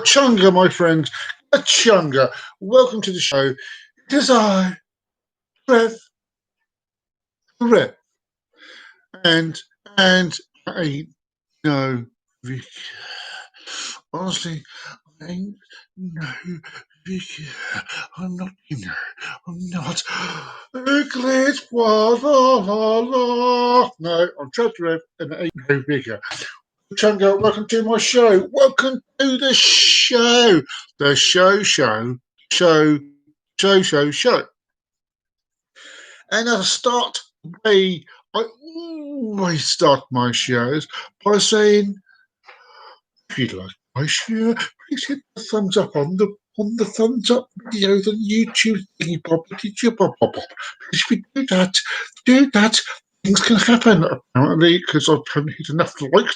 Chunga, my friends, Chunga. Welcome to the show. It is I, Rev, and I know, Vic. Honestly, I ain't no Vic. I'm not, I'm not. Glitch, no, I'm Trev, and I ain't no bigger. Chunga, welcome to my show. Welcome to the show. The show. And I always start my shows by saying, if you'd like my show, please hit the thumbs up on the thumbs up videos on YouTube thingy pop. If you do that, things can happen apparently because I haven't hit enough likes.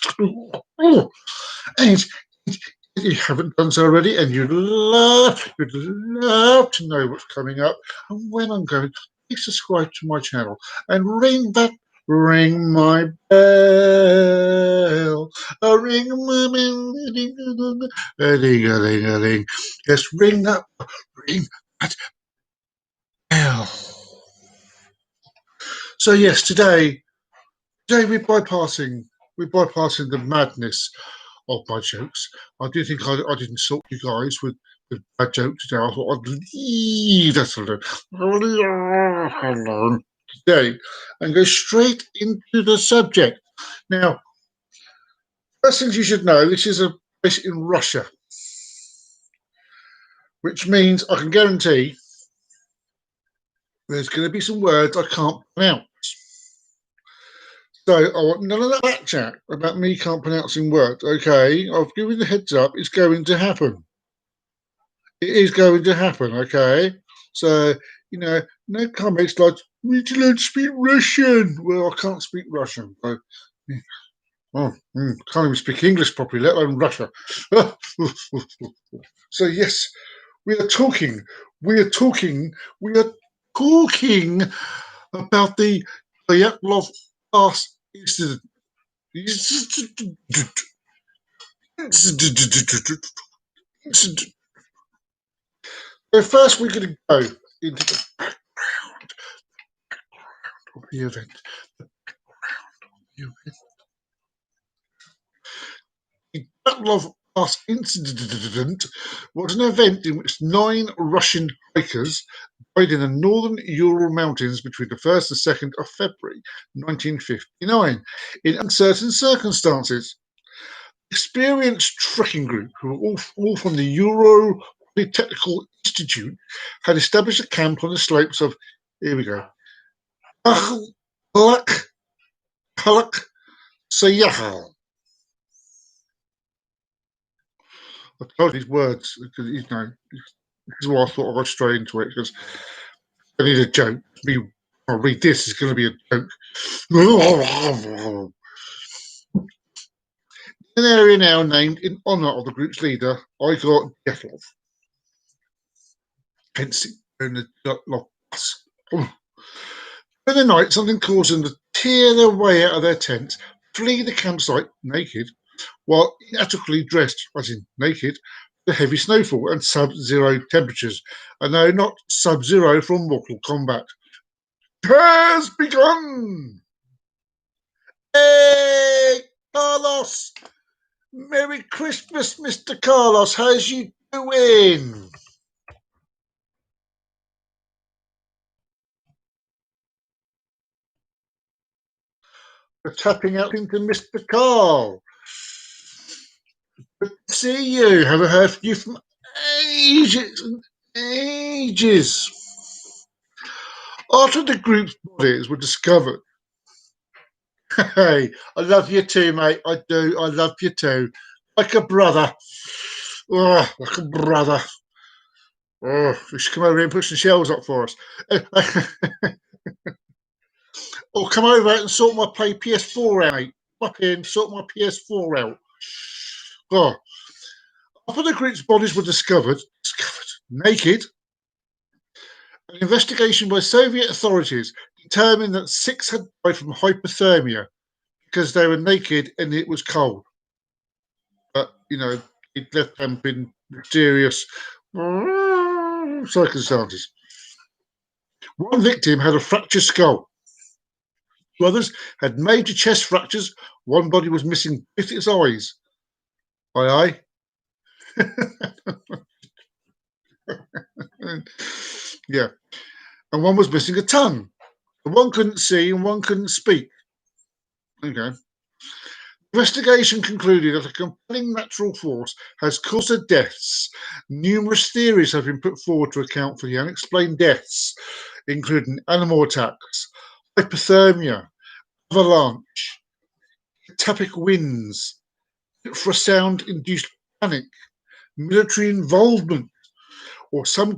And if you haven't done so already, and you'd love to know what's coming up and when I'm going, please subscribe to my channel and ring my bell. Ring my bell. Ding. Yes, ring that bell. So yes, today we're bypassing the madness of my jokes. I do think I didn't sort you guys with bad jokes today. I thought I'd leave that alone today and go straight into the subject. Now, first things you should know, this is a place in Russia, which means I can guarantee there's going to be some words I can't pronounce. So I want none of that chat about me can't pronouncing words, okay? I've given the heads up, it's going to happen. It is going to happen, okay? So, no comments like, we don't speak Russian. Well, I can't speak Russian. So, can't even speak English properly, let alone Russia. So, yes, we are talking about the Dyatlov Pass incident. So first, we're going to go into the background of the event. The Dyatlov Pass incident was an event in which 9 Russian hikers died in the northern Ural Mountains between the 1st and 2nd of February 1959 in uncertain circumstances. Experienced trekking group, who were all from the Ural Polytechnical Institute, had established a camp on the slopes of, here we go, Kalak Sayahal. I told these words because this is why I thought I'd go straight into it, because I need a joke. I'll read this, it's going to be a joke. An area now named in honour of the group's leader, Igor Dyatlov. Hence, in the Dyatlov bus. In the night, something caused them to tear their way out of their tents, flee the campsite naked, while inadequately dressed, as in naked, the heavy snowfall and sub-zero temperatures. And no, not Sub-Zero from Mortal Kombat. Has begun! Hey, Carlos! Merry Christmas, Mr. Carlos. How's you doing? We're tapping out into Mr. Carl. Good to see you. Haven't heard from you from ages. After the group's bodies were discovered. Hey, I love you too, mate. I do. I love you too. Like a brother. Oh, like a brother. Oh, you should come over here and put some shells up for us. Or come over and sort my PS4 out, mate. Up here and sort my PS4 out. Oh. After the group's bodies were discovered naked, an investigation by Soviet authorities determined that 6 had died from hypothermia because they were naked and it was cold. But, it left them in mysterious circumstances. One victim had a fractured skull. 2 others had major chest fractures. One body was missing both its eyes. Aye, aye. Yeah. And one was missing a tongue. One couldn't see and one couldn't speak. Okay. Investigation concluded that a compelling natural force has caused the deaths. Numerous theories have been put forward to account for the unexplained deaths, including animal attacks, hypothermia, avalanche, tapic winds, infrasound-induced panic, military involvement, or some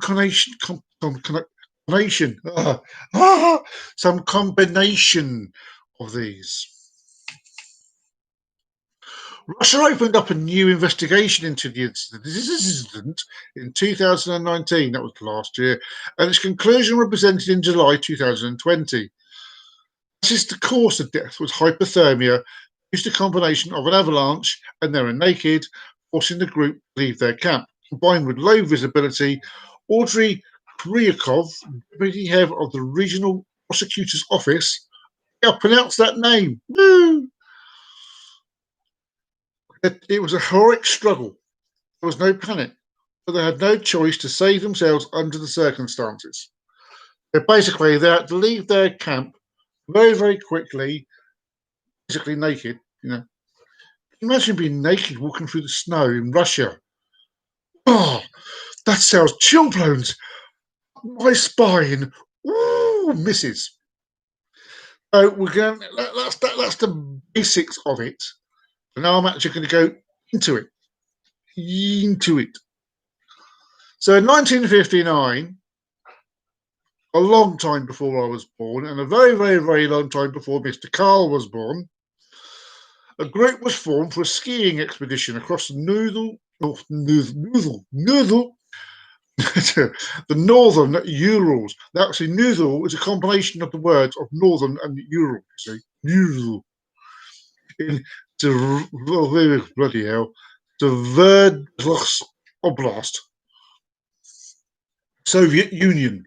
some combination of these. Russia opened up a new investigation into the incident in 2019, that was last year, and its conclusion was presented in July 2020. This is the cause of death was hypothermia, used a combination of an avalanche and they were naked, forcing the group to leave their camp, combined with low visibility. Audrey Kryakov, deputy head of the regional prosecutor's office, I pronounced that name. Woo! It was a heroic struggle. There was no panic, but they had no choice to save themselves under the circumstances. They had to leave their camp very, very quickly, basically naked. Imagine being naked walking through the snow in Russia. Oh, that sounds chilblains. My spine. Ooh, misses. So we're going. That's the basics of it. And now I'm actually going to go into it. So in 1959, a long time before I was born, and a very, very, very long time before Mr. Carl was born, a group was formed for a skiing expedition across the the northern Urals. Now, actually, Noodle is a combination of the words of northern and Ural. See, Noodle. In bloody hell, the Sverdlovsk Oblast, Soviet Union.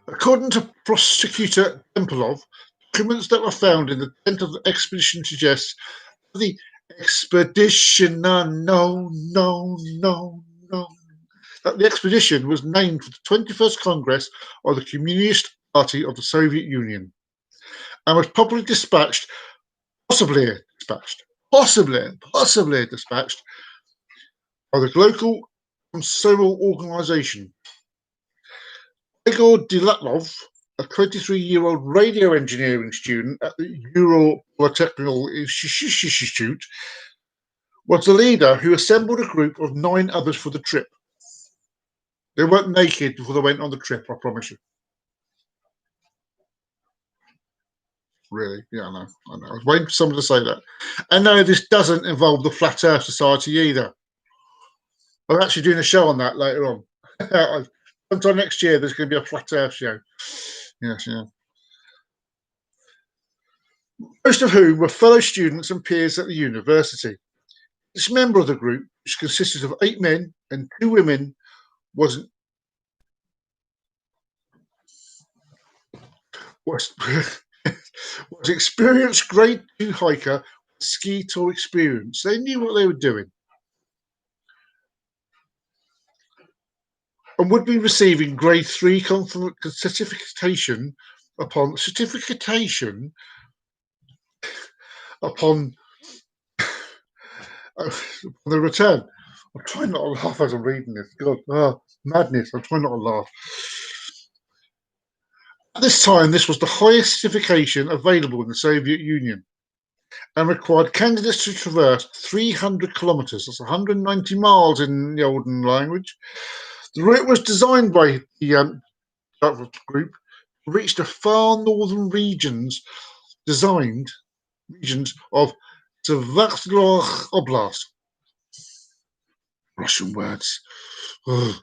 According to prosecutor Dyatlov, documents that were found in the tent of the expedition suggest the expedition. No. That the expedition was named for the 21st Congress of the Communist Party of the Soviet Union and was possibly dispatched by the local Comsomol organization. Igor Dyatlov, a 23-year-old radio engineering student at the Ural Polytechnical Institute, was the leader who assembled a group of 9 others for the trip. They weren't naked before they went on the trip, I promise you. Really? Yeah, I know. I was waiting for someone to say that. And no, this doesn't involve the Flat Earth Society either. I'm actually doing a show on that later on. Sometime next year, there's going to be a Flat Earth show. Yes, yeah. Most of whom were fellow students and peers at the university. Each member of the group, which consisted of 8 men and 2 women, was experienced grade 2 hiker with ski tour experience. They knew what they were doing and would be receiving grade 3 certification upon the return. I'm trying not to laugh as I'm reading this. God, madness. I'm trying not to laugh. At this time, this was the highest certification available in the Soviet Union and required candidates to traverse 300 kilometers. That's 190 miles in the olden language. The route was designed by the group to reach the far northern regions of Sverdlovsk Oblast. Russian words. Ugh.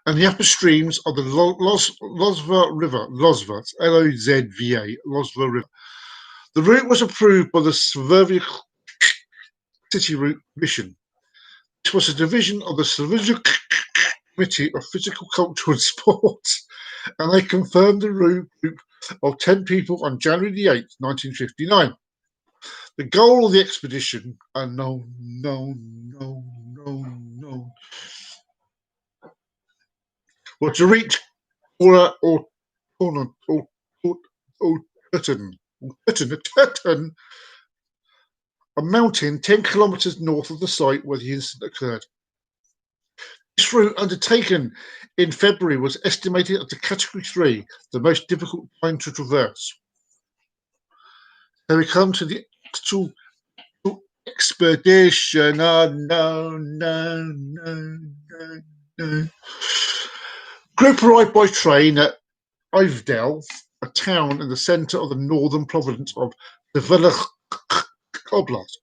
And the upper streams of the Lozva River, Lozva, Lozva, Lozva River. The route was approved by the Slovak City Route Commission. This was a division of the Slovak Committee of Physical, Culture and Sports, and they confirmed the route group of 10 people on January the 8th, 1959. The goal of the expedition, unknown, was to reach Gora or Turton, a mountain 10 kilometers north of the site where the incident occurred. This route, undertaken in February, was estimated at a Category 3, the most difficult time to traverse. So we come to the actual expedition. Group arrived by train at Ivdel, a town in the center of the northern province of Dyatlov Oblast.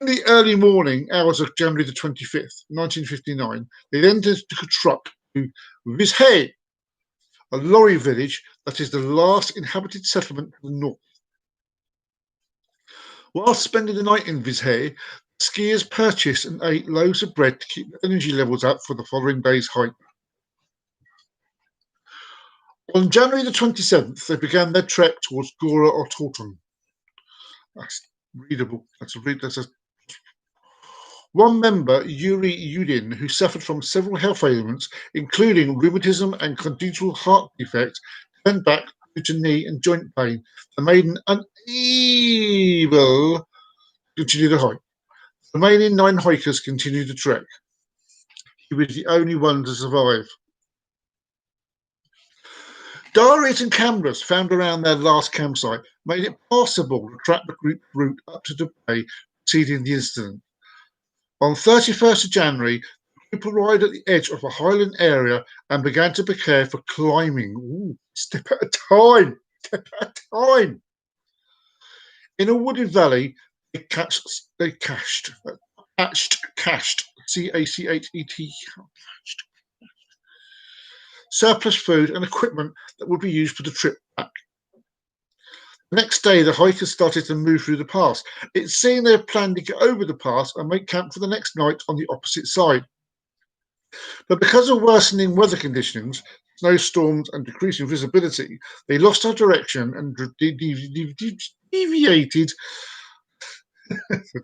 In the early morning hours of January the 25th, 1959, they then took a truck to Vizhay, a lorry village that is the last inhabited settlement to the north. While spending the night in Vizhay, skiers purchased and ate loaves of bread to keep the energy levels up for the following day's hike. On January the 27th, they began their trek towards Gora or Torton. That's readable. One member, Yuri Yudin, who suffered from several health ailments, including rheumatism and congenital heart defect, turned back due to knee and joint pain and made an unable to continue the hike. The remaining 9 hikers continued the trek. He was the only one to survive. Diaries and cameras found around their last campsite made it possible to track the group route up to the bay preceding the incident. On 31st of January, the group arrived at the edge of a highland area and began to prepare for climbing. Ooh, step at a time, step at a time. In a wooded valley, they cached, C-A-C-H-E-T, surplus food and equipment that would be used for the trip back. The next day, the hikers started to move through the pass. It seemed they had planned to get over the pass and make camp for the next night on the opposite side. But because of worsening weather conditions, snowstorms and decreasing visibility, they lost their direction and deviated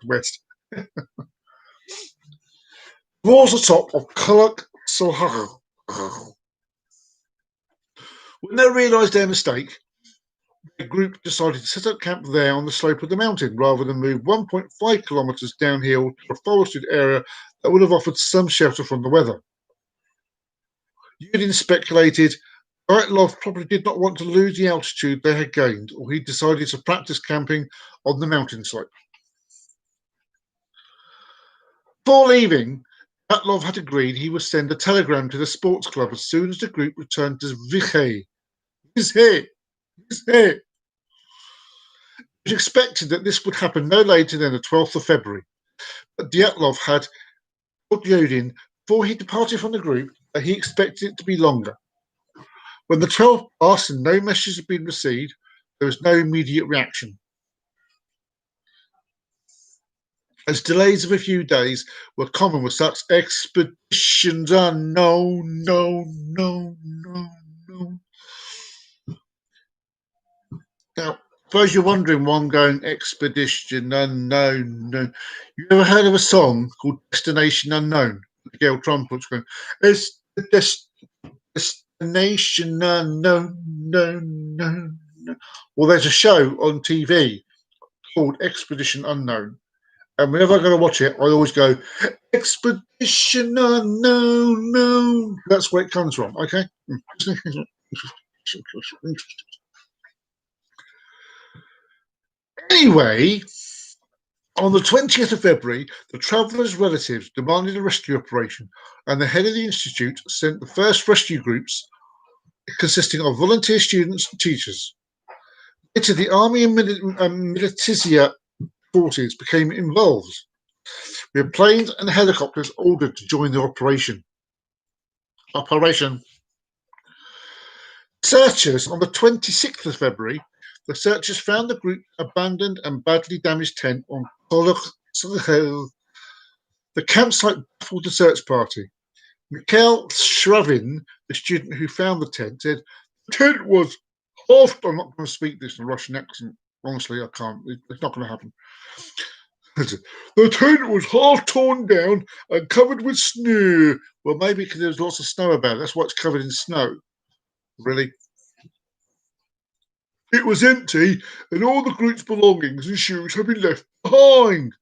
west towards the top of Kulak Solhar. When they realised their mistake, the group decided to set up camp there on the slope of the mountain rather than move 1.5 kilometres downhill to a forested area that would have offered some shelter from the weather. Yudin speculated Dyatlov probably did not want to lose the altitude they had gained, or he decided to practice camping on the mountain slope. Before leaving, Dyatlov had agreed he would send a telegram to the sports club as soon as the group returned to Vizhay. It was expected that this would happen no later than the 12th of February, but Dyatlov had told Yudin before he departed from the group that he expected it to be longer. When the 12th passed and no message had been received, there was no immediate reaction. As delays of a few days were common with such expeditions, no. Now, suppose you're wondering why I'm going expedition unknown. No. You ever heard of a song called Destination Unknown? Gail Trumpet's going, it's the destination unknown, no. Well, there's a show on TV called Expedition Unknown. And whenever I'm going to watch it, I always go, Expedition Unknown, no. That's where it comes from, okay? Anyway, on the 20th of February, the travellers' relatives demanded a rescue operation, and the head of the institute sent the first rescue groups, consisting of volunteer students and teachers. Later, the army and militia forces became involved. with planes and helicopters ordered to join the operation. Searchers on the 26th of February, the searchers found the group's abandoned and badly damaged tent on Kolokh Hill. The campsite baffled the search party. Mikhail Shravin, the student who found the tent, said, "The tent was half." I'm not going to speak this in a Russian accent. Honestly, I can't. It's not going to happen. The tent was half torn down and covered with snow. Well, maybe because there was lots of snow about it. That's why it's covered in snow. Really? It was empty, and all the group's belongings and shoes had been left behind.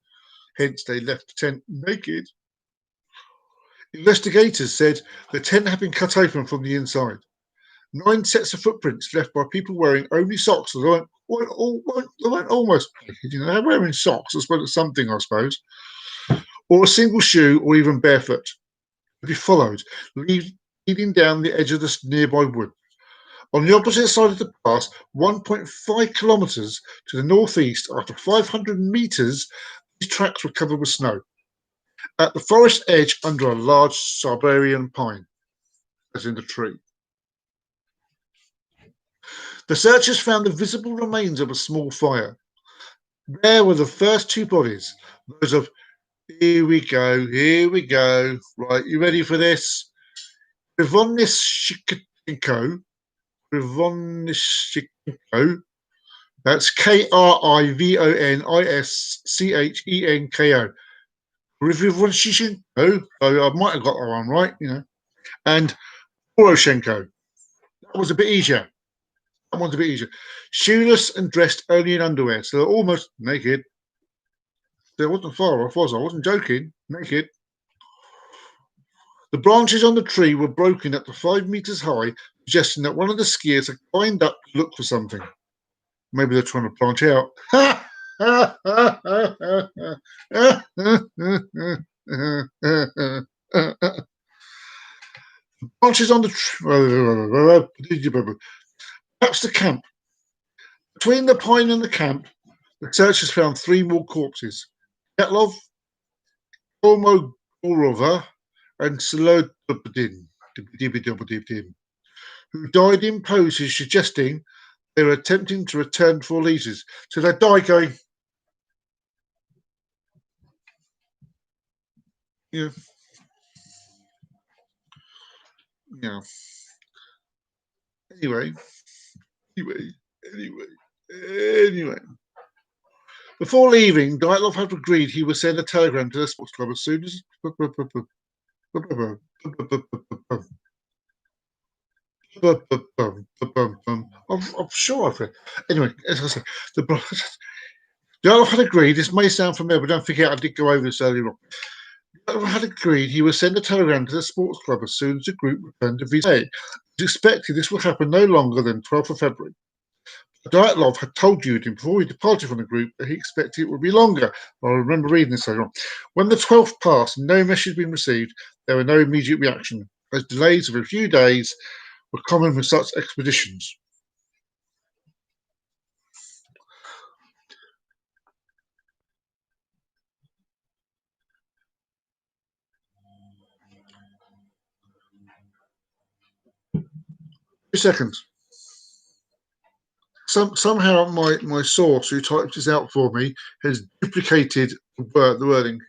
Hence, they left the tent naked. Investigators said the tent had been cut open from the inside. 9 sets of footprints left by people wearing only socks. They weren't almost naked, they're wearing socks as well as something, I suppose, or a single shoe, or even barefoot. They followed, leading down the edge of this nearby wood. On the opposite side of the pass, 1.5 kilometres to the northeast, after 500 metres, these tracks were covered with snow. At the forest edge, under a large Siberian pine, as in the tree. The searchers found the visible remains of a small fire. There were the first 2 bodies, those of, here we go. Right, you ready for this? Krivonishchenko, that's Krivonischenko. Krivonischenko, I might have got that one right, and Poroshenko. That was a bit easier. That one's a bit easier. Shoeless and dressed only in underwear, so they're almost naked. There wasn't far off, was I? I wasn't joking. Naked. The branches on the tree were broken up to 5 meters high, suggesting that one of the skiers had climbed up to look for something. Maybe they're trying to branch out. Branches on the tree. Perhaps the camp. Between the pine and the camp, the searchers found 3 more corpses: Dyatlov, Kolmogorova, and Solodobdin, who died in poses suggesting they were attempting to return for leases. So they died going, yeah. Anyway. Before leaving, Dyatlov had agreed he would send a telegram to the sports club as soon as. I'm sure I've read. Anyway, as I said, Dyatlov had agreed. This may sound familiar, but don't forget I did go over this earlier on. Dyatlov had agreed he would send a telegram to the sports club as soon as the group returned to Vizay. As expected, this would happen no longer than 12th of February. Dyatlov had told Yudin before he departed from the group that he expected it would be longer. I remember reading this later on. When the 12th passed and no message had been received, there was no immediate reaction, as delays of a few days were common with such expeditions. Seconds. Somehow my source who typed this out for me has duplicated the wording.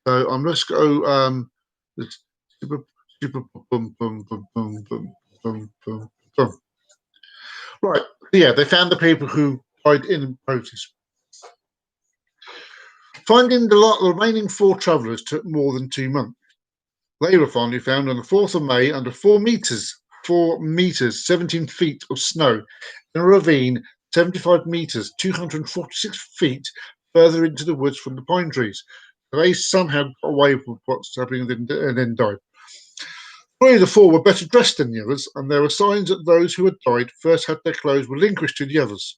So I'm just go right. Yeah, they found the people who died in poses. Finding the remaining 4 travellers took more than 2 months. They were finally found on the 4th of May under 4 meters, 17 feet of snow in a ravine 75 meters, 246 feet further into the woods from the pine trees. They somehow got away from what's happening and then died. 3 of the 4 were better dressed than the others, and there were signs that those who had died first had their clothes relinquished to the others.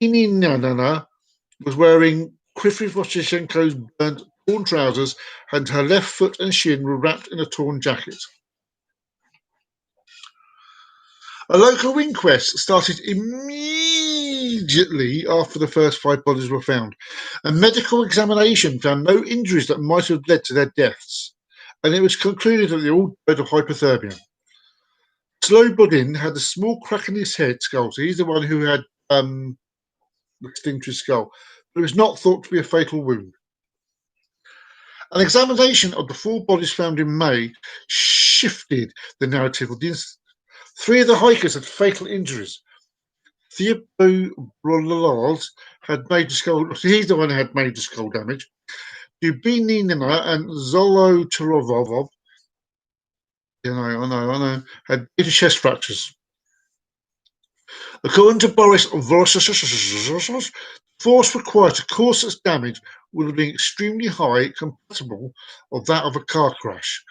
Nana was wearing Krivonischenko's burnt torn trousers, and her left foot and shin were wrapped in a torn jacket. A local inquest started immediately after the first 5 bodies were found. A medical examination found no injuries that might have led to their deaths, and it was concluded that they all died of hypothermia. Slobodin had a small crack in his head skull, so he's the one who had extinct his skull, but it was not thought to be a fatal wound. An examination of the 4 bodies found in May shifted the narrative of the incident. 3 of the hikers had fatal injuries. Theobolos had major skull. He's the one who had major skull damage. Dubinina and Zolotarovov, I know, had major chest fractures. According to Boris Vorosov, force required to cause such damage would have been extremely high, comparable of that of a car crash.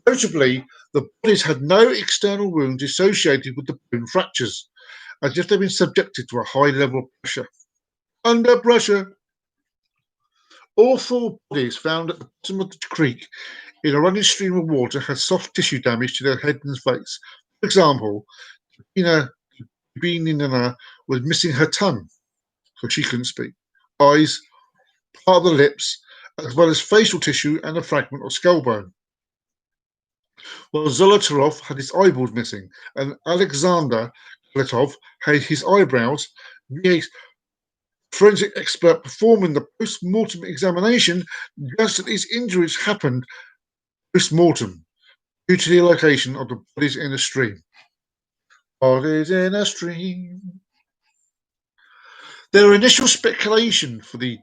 Notably, the bodies had no external wounds associated with the bone fractures, as if they'd been subjected to a high level of pressure. Under pressure. All 4 bodies found at the bottom of the creek in a running stream of water had soft tissue damage to their head and face. For example, Binina was missing her tongue, so she couldn't speak, eyes, part of the lips, as well as facial tissue and a fragment of skull bone. While Zolotarov had his eyeballs missing, and Alexander Letov had his eyebrows. The forensic expert performing the post-mortem examination judged that these injuries happened post-mortem due to the location of the bodies in a stream. Bodies in a stream. There were initial speculation for the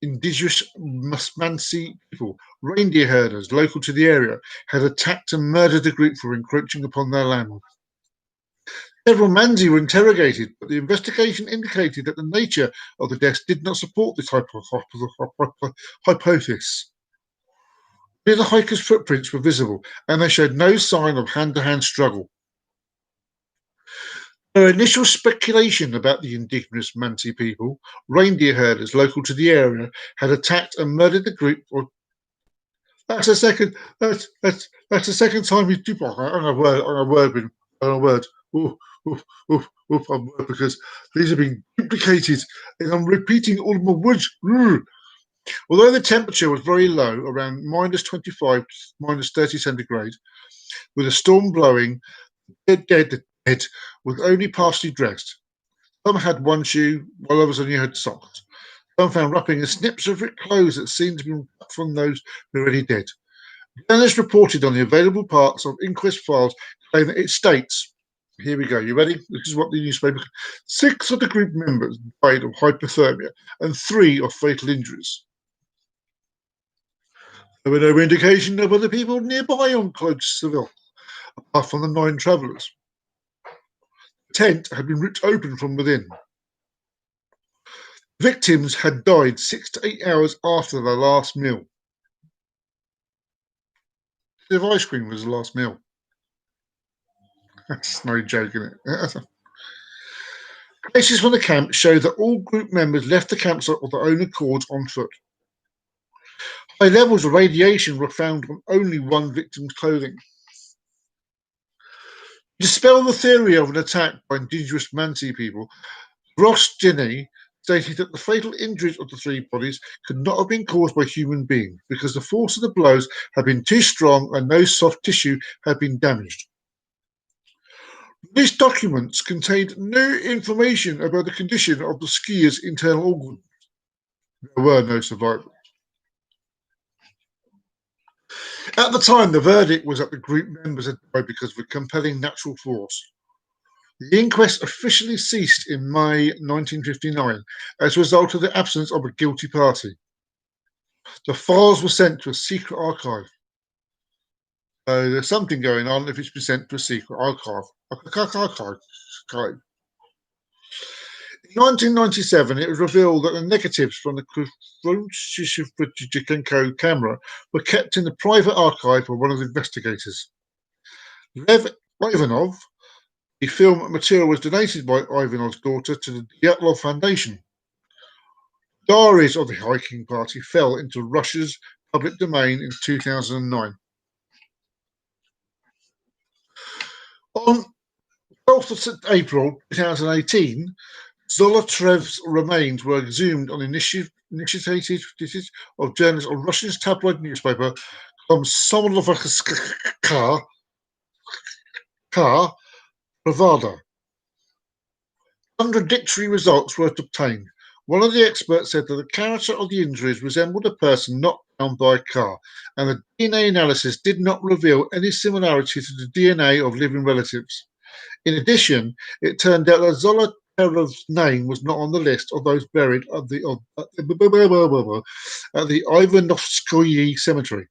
indigenous Mansi people, reindeer herders local to the area, had attacked and murdered the group for encroaching upon their land. Several Mansi were interrogated, but the investigation indicated that the nature of the deaths did not support this hypothesis. Near the hikers' footprints were visible, and they showed no sign of hand-to-hand struggle. There was initial speculation about the indigenous Mansi people, reindeer herders local to the area, had attacked and murdered the group. That's the second. That's the second time he's on a word. Because these have been duplicated, and I'm repeating all of my words. Although the temperature was very low, around -25 to -30 centigrade, with a storm blowing, the dead was only partially dressed. Some had one shoe, while others only had socks. Some found wrapping in snips of rich clothes that seemed to be cut from those who were already dead. Journalists reported on the available parts of inquest files claim that it states, here we go, you ready? This is what the newspaper. 6 of the group members died of hypothermia and 3 of fatal injuries. There were no indication of other people nearby on close Seville, apart from the 9 travellers. The tent had been ripped open from within. Victims had died 6 to 8 hours after their last meal. If ice cream was the last meal. That's no joke, isn't it? Traces from the camp show that all group members left the campsite of their own accord on foot. High levels of radiation were found on only one victim's clothing. To dispel the theory of an attack by indigenous Mansi people, Ross Jenny stated that the fatal injuries of the 3 bodies could not have been caused by human beings because the force of the blows had been too strong and no soft tissue had been damaged. These documents contained no information about the condition of the skiers' internal organs. There were no survivors. At the time, the verdict was that the group members had died because of a compelling natural force. The inquest officially ceased in May 1959 as a result of the absence of a guilty party. The files were sent to a secret archive. So there's something going on if it's been sent to a secret archive. In 1997, it was revealed that the negatives from the Khrushchev camera were kept in the private archive of one of the investigators. Lev Ivanov. The film material was donated by Ivanov's daughter to the Dyatlov Foundation. Diaries of the hiking party fell into Russia's public domain in 2009. On 12th of April 2018, Zolotarev's remains were exhumed on initiative of journalists of Russia's tabloid newspaper Komsomolskaya Pravda. Contradictory results were obtained. One of the experts said that the character of the injuries resembled a person knocked down by a car, and the DNA analysis did not reveal any similarity to the DNA of living relatives. In addition, it turned out that Zolotarev's name was not on the list of those buried at the Ivanovskoye cemetery.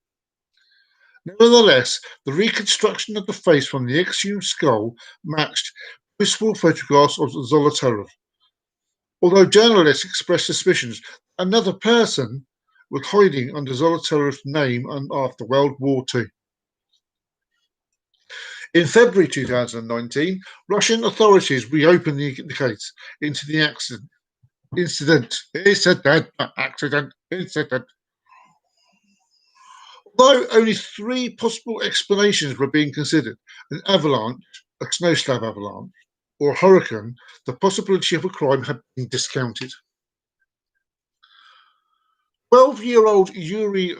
Nevertheless, the reconstruction of the face from the exhumed skull matched possible photographs of Zolotarev. Although journalists expressed suspicions another person was hiding under Zolotarev's name and after World War II. In February 2019, Russian authorities reopened the case into the incident. Although only three possible explanations were being considered, an avalanche, a snow slab avalanche, or a hurricane, the possibility of a crime had been discounted. 12-year-old Yuri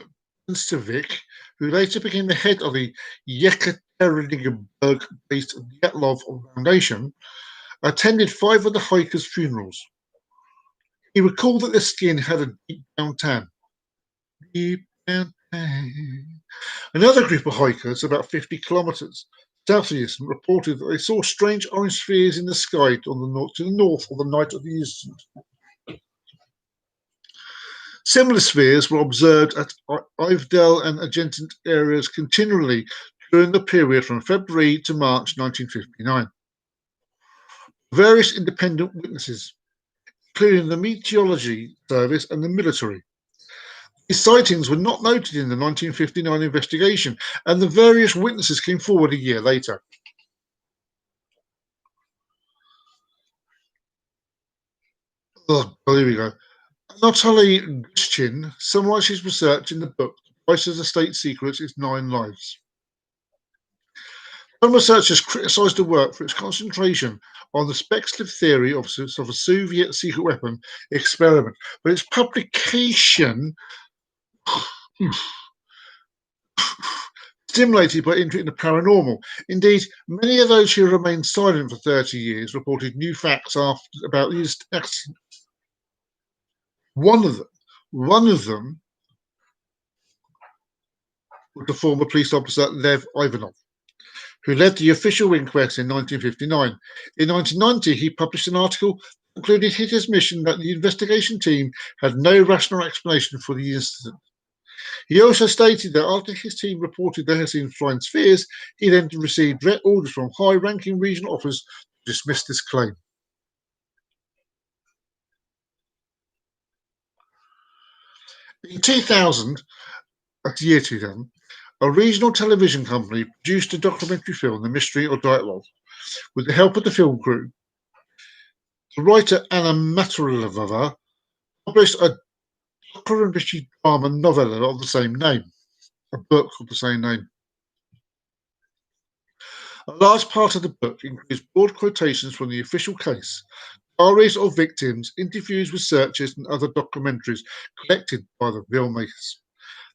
Konstovic, who later became the head of the Yekaterinburg-based Dyatlov Foundation, attended 5 of the hikers' funerals. He recalled that their skin had a deep brown tan. Another group of hikers, about 50 kilometers south of the incident, reported that they saw strange orange spheres in the sky to the north of the night of the incident. Similar spheres were observed at Ivdel and adjacent areas continually during the period from February to March 1959. Various independent witnesses, including the Meteorology Service and the military. These sightings were not noted in the 1959 investigation, and the various witnesses came forward a year later. Oh, here we go. Anatoly Gushchin summarized his research in the book The Price of the State Secrets is 9 Lives. Some researchers criticized the work for its concentration on the speculative theory of a Soviet secret weapon experiment, but its publication stimulated by interest in the paranormal. Indeed, many of those who remained silent for 30 years reported new facts about these accidents. One of them was the former police officer Lev Ivanov, who led the official inquest in 1959. In 1990, he published an article that concluded his admission that the investigation team had no rational explanation for the incident. He also stated that after his team reported they had seen flying spheres, he then received direct orders from high-ranking regional officers to dismiss this claim. In 2000, a regional television company produced a documentary film, The Mystery of Dyatlov, with the help of the film crew. The writer Anna Maturova published a documentary drama novella of the same name, a book of the same name. A large part of the book includes broad quotations from the official case, diaries of victims, interviews with searchers, and other documentaries collected by the filmmakers.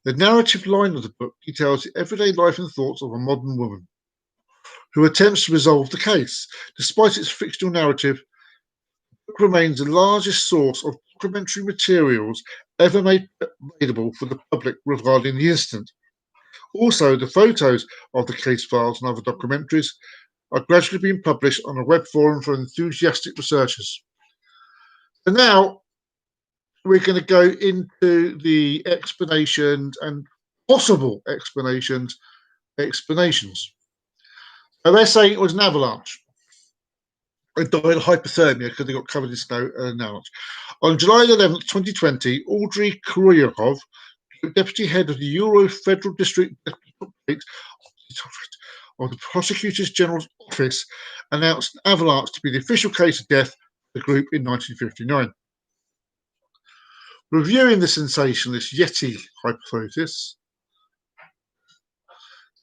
The narrative line of the book details the everyday life and thoughts of a modern woman who attempts to resolve the case. Despite its fictional narrative, the book remains the largest source of documentary materials ever made available for the public regarding the incident. Also, the photos of the case files and other documentaries are gradually being published on a web forum for enthusiastic researchers. So now we're going to go into the explanations and possible explanations. So they're saying it was an avalanche. They died of hypothermia because they got covered in snow and avalanche. On July 11th, 2020, Audrey Kuryakov, deputy head of the Euro Federal District of the Prosecutor General's Office, announced an avalanche to be the official case of death of the group in 1959. Reviewing the sensationalist Yeti hypothesis,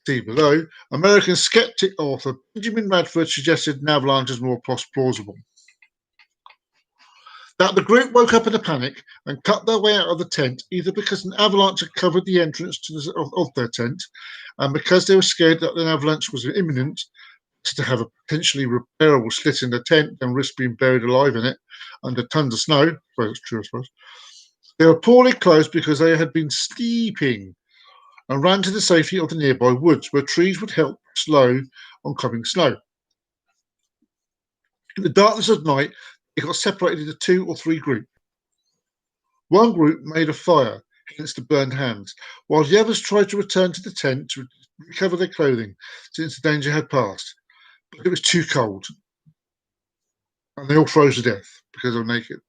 See below, American skeptic author Benjamin Radford suggested an avalanche is more plausible. That the group woke up in a panic and cut their way out of the tent, either because an avalanche had covered the entrance of their tent, and because they were scared that an avalanche was imminent, to have a potentially repairable slit in the tent and risk being buried alive in it under tons of snow. Well, it's true, I suppose. They were poorly clothed because they had been sleeping and ran to the safety of the nearby woods, where trees would help slow oncoming snow. In the darkness of night, they got separated into 2 or 3 groups. One group made a fire, hence the burned hands, while the others tried to return to the tent to recover their clothing, since the danger had passed. But it was too cold, and they all froze to death because they were naked.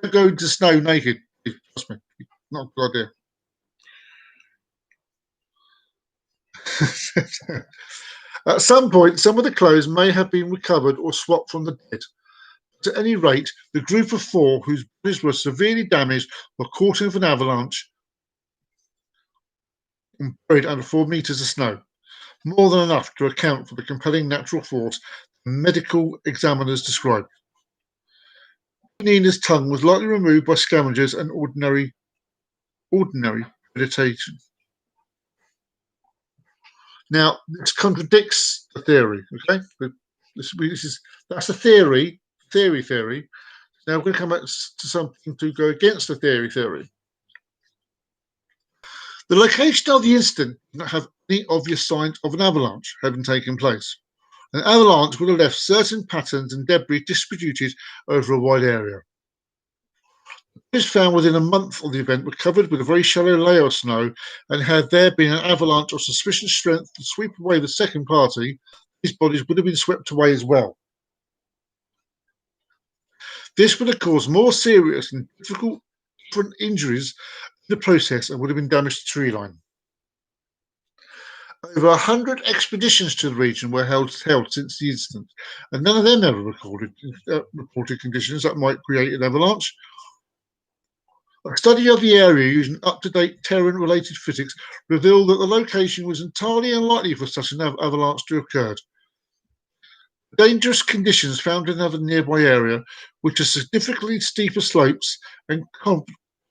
Don't go into snow naked, trust me, not a good idea. At some point, some of the clothes may have been recovered or swapped from the dead. At any rate, the group of 4 whose bodies were severely damaged were caught in an avalanche and buried under 4 meters of snow, more than enough to account for the compelling natural force medical examiners described. Nina's tongue was likely removed by scavengers and ordinary meditation. Now, this contradicts the theory. Okay, that's the theory. Now we're going to come back to something to go against the theory. The location of the incident did not have any obvious signs of an avalanche having taken place. An avalanche would have left certain patterns and debris distributed over a wide area. Bodies found within a month of the event were covered with a very shallow layer of snow, and had there been an avalanche of sufficient strength to sweep away the second party, these bodies would have been swept away as well. This would have caused more serious and different injuries in the process and would have been damage to tree line. Over 100 expeditions to the region were held since the incident, and none of them ever reported conditions that might create an avalanche. A study of the area using up-to-date terrain-related physics revealed that the location was entirely unlikely for such an avalanche to occur. Dangerous conditions found in another nearby area, which are significantly steeper slopes and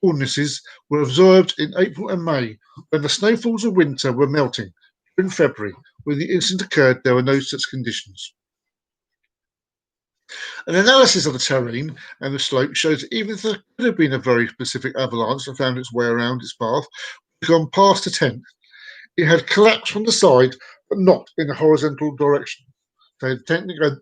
cornices, were observed in April and May, when the snowfalls of winter were melting. In February, when the incident occurred, there were no such conditions. An analysis of the terrain and the slope shows that even if there could have been a very specific avalanche that found its way around its path, gone past the tent, it had collapsed from the side, but not in a horizontal direction. So the tent go.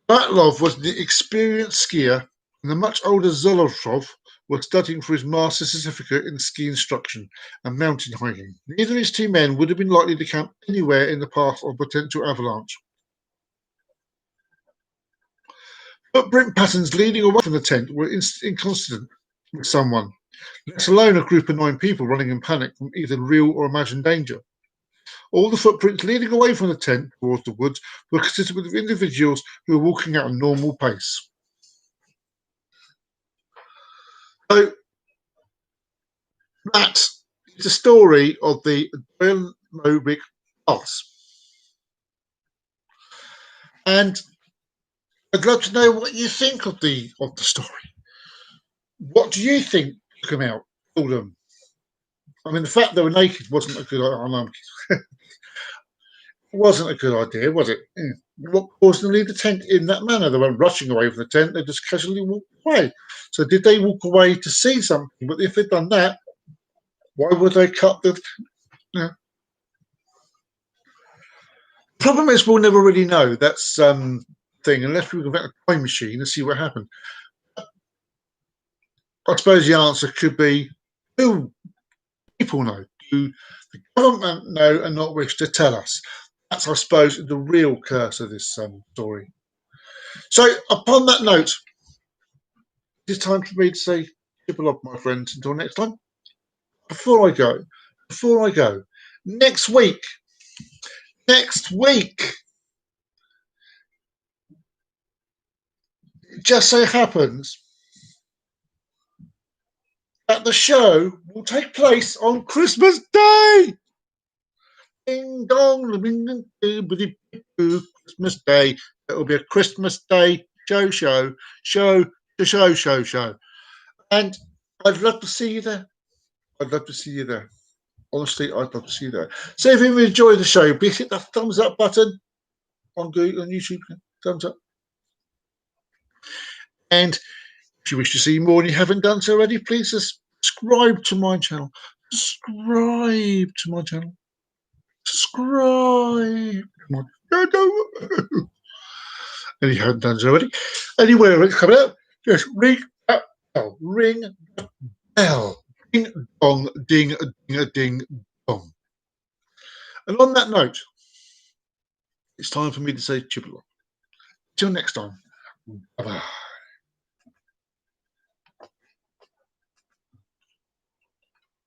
Dyatlov was an experienced skier, and the much older Zolotov was studying for his master's certificate in ski instruction and mountain hiking. Neither of these 2 men would have been likely to camp anywhere in the path of potential avalanche. Footprint patterns leading away from the tent were inconsistent with someone, let alone a group of 9 people running in panic from either real or imagined danger. All the footprints leading away from the tent towards the woods were consistent with individuals who were walking at a normal pace. So that is the story of the Dyatlov Pass. And I'd love to know what you think of the story. What do you think took them out? All them. I mean, the fact they were naked wasn't a good idea. Wasn't a good idea, was it? Yeah. What caused them to leave the tent in that manner? They weren't rushing away from the tent; they just casually walked away. So, did they walk away to see something? But if they'd done that, why would they cut the? Yeah. Problem is, we'll never really know. That's thing unless we invent a time machine and see what happened. I suppose the answer could be: do people know? Do the government know and not wish to tell us? That's, I suppose, the real curse of this story. So, upon that note, it's time for me to say triple up, my friends. Until next time. Before I go, next week, it just so happens that the show will take place on Christmas Day. Ding dong, ding dong, Christmas Day. It will be a Christmas Day show, and I'd love to see you there. I'd love to see you there. Honestly, I'd love to see you there. So if you enjoy the show, please hit the thumbs up button on Google, on YouTube. Thumbs up. And if you wish to see more and you haven't done so already, please subscribe to my channel. Subscribe to my channel. Subscribe. Come on. And you haven't done so already. Anywhere it's coming out, just ring that bell. Ring the bell. Ding dong, ding, ding, ding, dong. And on that note, it's time for me to say Chibble. Till next time. Bye-bye.